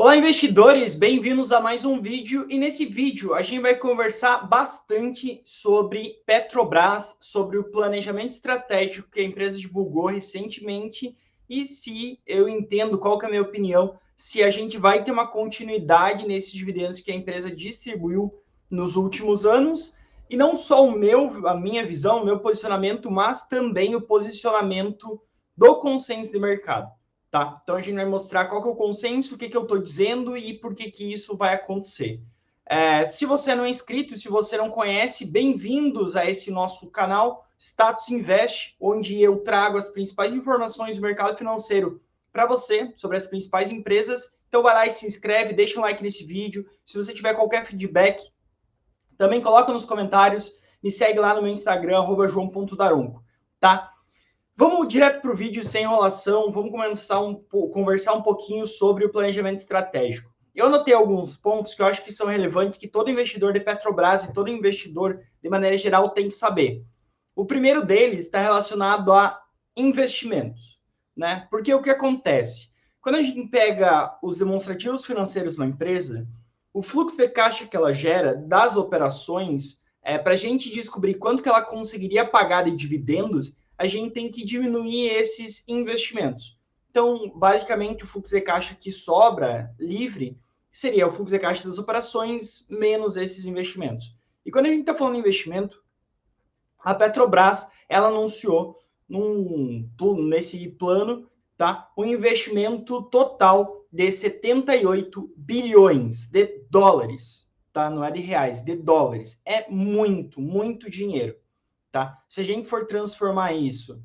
Olá, investidores! Bem-vindos a mais um vídeo. E nesse vídeo a gente vai conversar bastante sobre Petrobras, sobre o planejamento estratégico que a empresa divulgou recentemente e se eu entendo qual que é a minha opinião, se a gente vai ter uma continuidade nesses dividendos que a empresa distribuiu nos últimos anos. E não só a minha visão, o meu posicionamento, mas também o posicionamento do consenso de mercado. Tá? Então a gente vai mostrar qual que é o consenso, o que eu estou dizendo e por que isso vai acontecer. Se você não é inscrito, se você não conhece, bem-vindos a esse nosso canal Status Invest, onde eu trago as principais informações do mercado financeiro para você, sobre as principais empresas. Então vai lá e se inscreve, deixa um like nesse vídeo. Se você tiver qualquer feedback, também coloca nos comentários, me segue lá no meu Instagram, @joão.daronco, tá? Vamos direto para o vídeo, sem enrolação, vamos conversar um pouquinho sobre o planejamento estratégico. Eu anotei alguns pontos que eu acho que são relevantes, que todo investidor de Petrobras e todo investidor, de maneira geral, tem que saber. O primeiro deles está relacionado a investimentos, né? Porque o que acontece? Quando a gente pega os demonstrativos financeiros de uma empresa, o fluxo de caixa que ela gera das operações, para a gente descobrir quanto que ela conseguiria pagar de dividendos, a gente tem que diminuir esses investimentos. Então, basicamente, o fluxo de caixa que sobra livre seria o fluxo de caixa das operações menos esses investimentos. E quando a gente está falando de investimento, a Petrobras ela anunciou nesse plano, tá, um investimento total de 78 bilhões de dólares, tá? Não é de reais, de dólares. É muito, muito dinheiro. Tá? Se a gente for transformar isso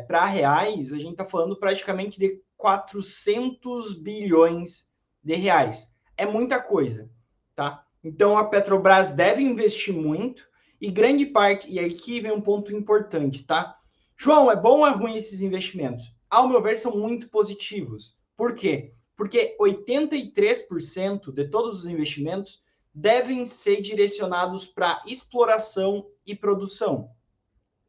para reais, a gente está falando praticamente de 400 bilhões de reais. É muita coisa. Tá? Então, a Petrobras deve investir muito e grande parte, e aqui vem um ponto importante, tá? João, é bom ou é ruim esses investimentos? Ao meu ver, são muito positivos. Por quê? Porque 83% de todos os investimentos devem ser direcionados para exploração e produção,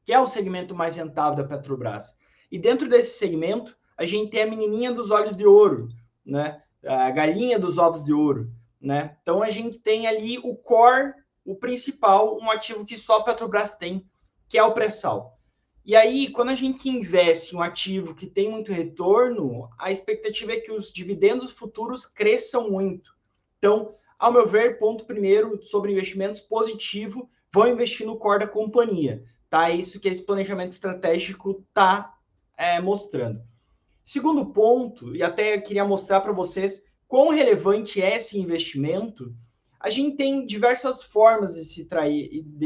que é o segmento mais rentável da Petrobras. E dentro desse segmento, a gente tem a menininha dos olhos de ouro, né? A galinha dos ovos de ouro, né? Então a gente tem ali o core, o principal, um ativo que só a Petrobras tem, que é o pré-sal. E aí, quando a gente investe em um ativo que tem muito retorno, a expectativa é que os dividendos futuros cresçam muito. Então, ao meu ver, ponto primeiro sobre investimentos positivo, vão investir no core da companhia. Tá? É isso que esse planejamento estratégico está mostrando. Segundo ponto, e até eu queria mostrar para vocês quão relevante é esse investimento, a gente tem diversas formas de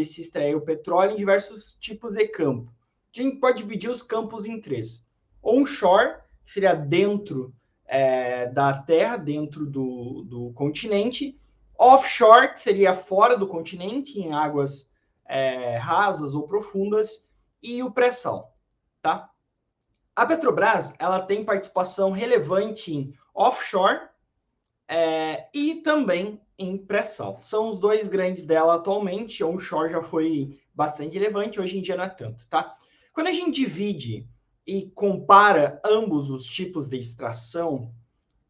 se extrair o petróleo em diversos tipos de campo. A gente pode dividir os campos em três. Onshore, que seria dentro da terra, dentro do continente. Offshore, que seria fora do continente, em águas rasas ou profundas, e o pré-sal, tá? A Petrobras ela tem participação relevante em offshore e também em pré-sal. São os dois grandes dela atualmente. Onshore já foi bastante relevante, hoje em dia não é tanto, tá? Quando a gente divide e compara ambos os tipos de extração,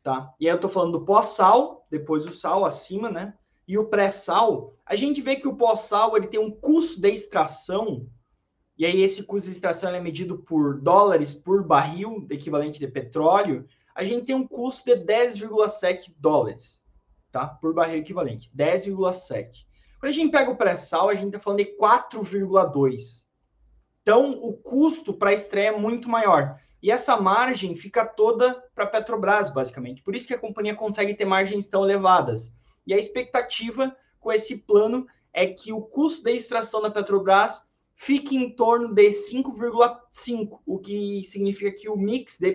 tá? E aí eu estou falando do pós-sal, depois o sal acima, né? E o pré-sal, a gente vê que o pós-sal ele tem um custo de extração, e aí esse custo de extração é medido por dólares por barril, equivalente de petróleo, a gente tem um custo de 10,7 dólares, tá? Por barril equivalente, 10,7. Quando a gente pega o pré-sal, a gente está falando de 4,2. Então, o custo para a estreia é muito maior. E essa margem fica toda para a Petrobras, basicamente. Por isso que a companhia consegue ter margens tão elevadas. E a expectativa com esse plano é que o custo de extração da Petrobras fique em torno de 5,5, o que significa que o mix de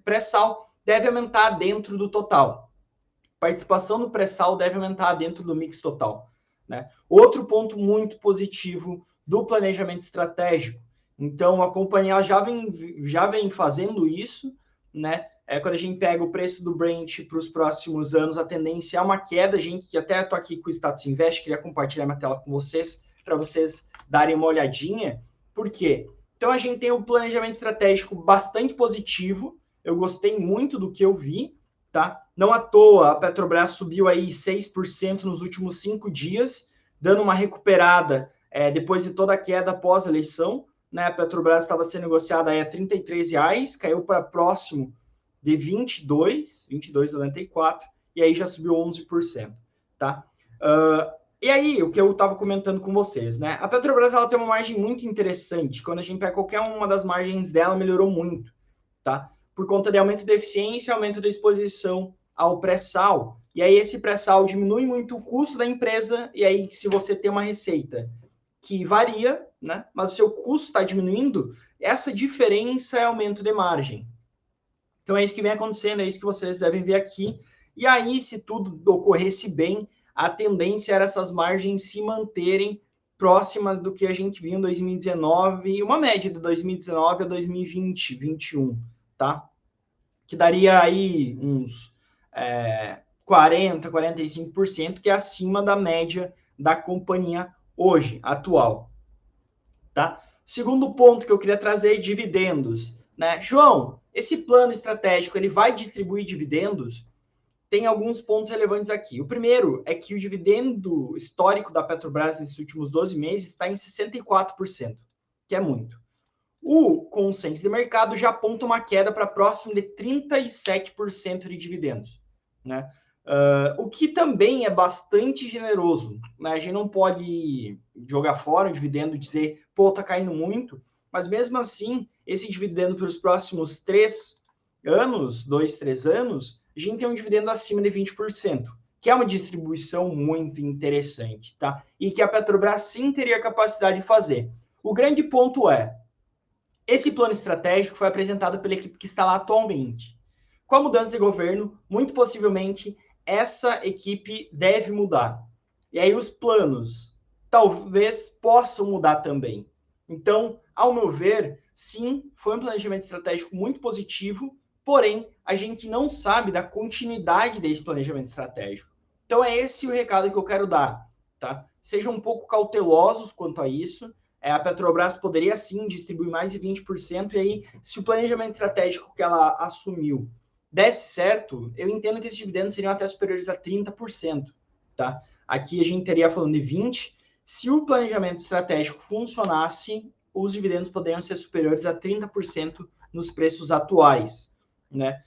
pré-sal deve aumentar dentro do total. A participação do pré-sal deve aumentar dentro do mix total, né? Outro ponto muito positivo do planejamento estratégico. Então, a companhia já vem fazendo isso, né? Quando a gente pega o preço do Brent para os próximos anos, a tendência é uma queda. A gente, que até estou aqui com o Status Invest, queria compartilhar minha tela com vocês, para vocês darem uma olhadinha. Por quê? Então, a gente tem um planejamento estratégico bastante positivo. Eu gostei muito do que eu vi, tá? Não à toa, a Petrobras subiu aí 6% nos últimos 5 dias, dando uma recuperada depois de toda a queda após a eleição, né? A Petrobras estava sendo negociada aí a R$ 33, caiu para próximo de 22,94, e aí já subiu 11%, tá? E aí, o que eu estava comentando com vocês, né? A Petrobras, ela tem uma margem muito interessante. Quando a gente pega qualquer uma das margens dela, melhorou muito, tá? Por conta de aumento de eficiência, aumento da exposição ao pré-sal. E aí, esse pré-sal diminui muito o custo da empresa, e aí, se você tem uma receita que varia, né? Mas o seu custo está diminuindo, essa diferença é aumento de margem. Então, é isso que vem acontecendo, é isso que vocês devem ver aqui. E aí, se tudo ocorresse bem, a tendência era essas margens se manterem próximas do que a gente viu em 2019, uma média de 2019 a 2020, 2021, tá? Que daria aí uns 40%, 45%, que é acima da média da companhia hoje, atual, tá? Segundo ponto que eu queria trazer é dividendos, né? João, esse plano estratégico, ele vai distribuir dividendos? Tem alguns pontos relevantes aqui. O primeiro é que o dividendo histórico da Petrobras nesses últimos 12 meses está em 64%, que é muito. O consenso de mercado já aponta uma queda para próximo de 37% de dividendos, né? O que também é bastante generoso, né? A gente não pode jogar fora o dividendo e dizer, pô, tá caindo muito, mas mesmo assim, esse dividendo para os próximos 3 anos, 2, 3 anos, a gente tem um dividendo acima de 20%, que é uma distribuição muito interessante, tá? E que a Petrobras sim teria capacidade de fazer. O grande ponto é, esse plano estratégico foi apresentado pela equipe que está lá atualmente. Com a mudança de governo, muito possivelmente, essa equipe deve mudar. E aí os planos talvez possam mudar também. Então, ao meu ver, sim, foi um planejamento estratégico muito positivo, porém, a gente não sabe da continuidade desse planejamento estratégico. Então, é esse o recado que eu quero dar, tá? Sejam um pouco cautelosos quanto a isso. A Petrobras poderia, sim, distribuir mais de 20%, e aí, se o planejamento estratégico que ela assumiu desse certo, eu entendo que esses dividendos seriam até superiores a 30%, tá? Aqui a gente teria falando de 20%. Se o planejamento estratégico funcionasse, os dividendos poderiam ser superiores a 30% nos preços atuais, né?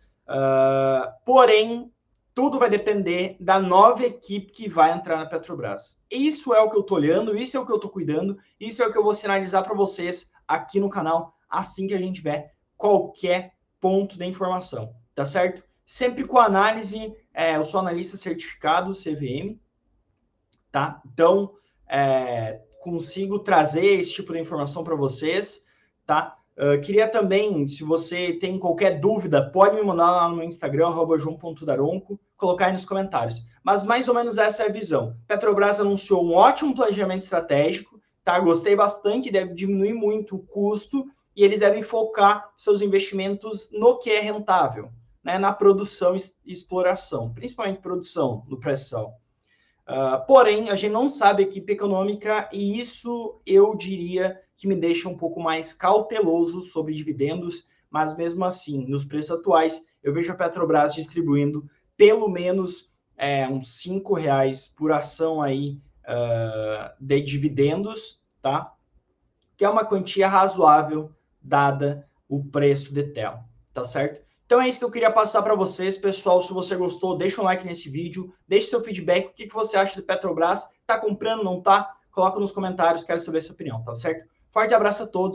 Porém, tudo vai depender da nova equipe que vai entrar na Petrobras. Isso é o que eu estou olhando, isso é o que eu estou cuidando, isso é o que eu vou sinalizar para vocês aqui no canal assim que a gente tiver qualquer ponto de informação, tá certo? Sempre com análise, eu sou analista certificado CVM, tá? Então, consigo trazer esse tipo de informação para vocês, tá? Queria também, se você tem qualquer dúvida, pode me mandar lá no meu Instagram, @joão.daronco, colocar aí nos comentários. Mas mais ou menos essa é a visão. Petrobras anunciou um ótimo planejamento estratégico, tá? Gostei bastante, deve diminuir muito o custo e eles devem focar seus investimentos no que é rentável, né? Na produção e exploração, principalmente produção, no pré-sal. Porém, a gente não sabe a equipe econômica e isso eu diria que me deixa um pouco mais cauteloso sobre dividendos, mas mesmo assim, nos preços atuais, eu vejo a Petrobras distribuindo pelo menos uns R$ 5 por ação aí de dividendos, tá? Que é uma quantia razoável dada o preço de tela, tá certo? Então é isso que eu queria passar para vocês, pessoal. Se você gostou, deixa um like nesse vídeo, deixe seu feedback, o que você acha do Petrobras, tá comprando, não tá? Coloca nos comentários, quero saber a sua opinião, tá certo? Forte abraço a todos.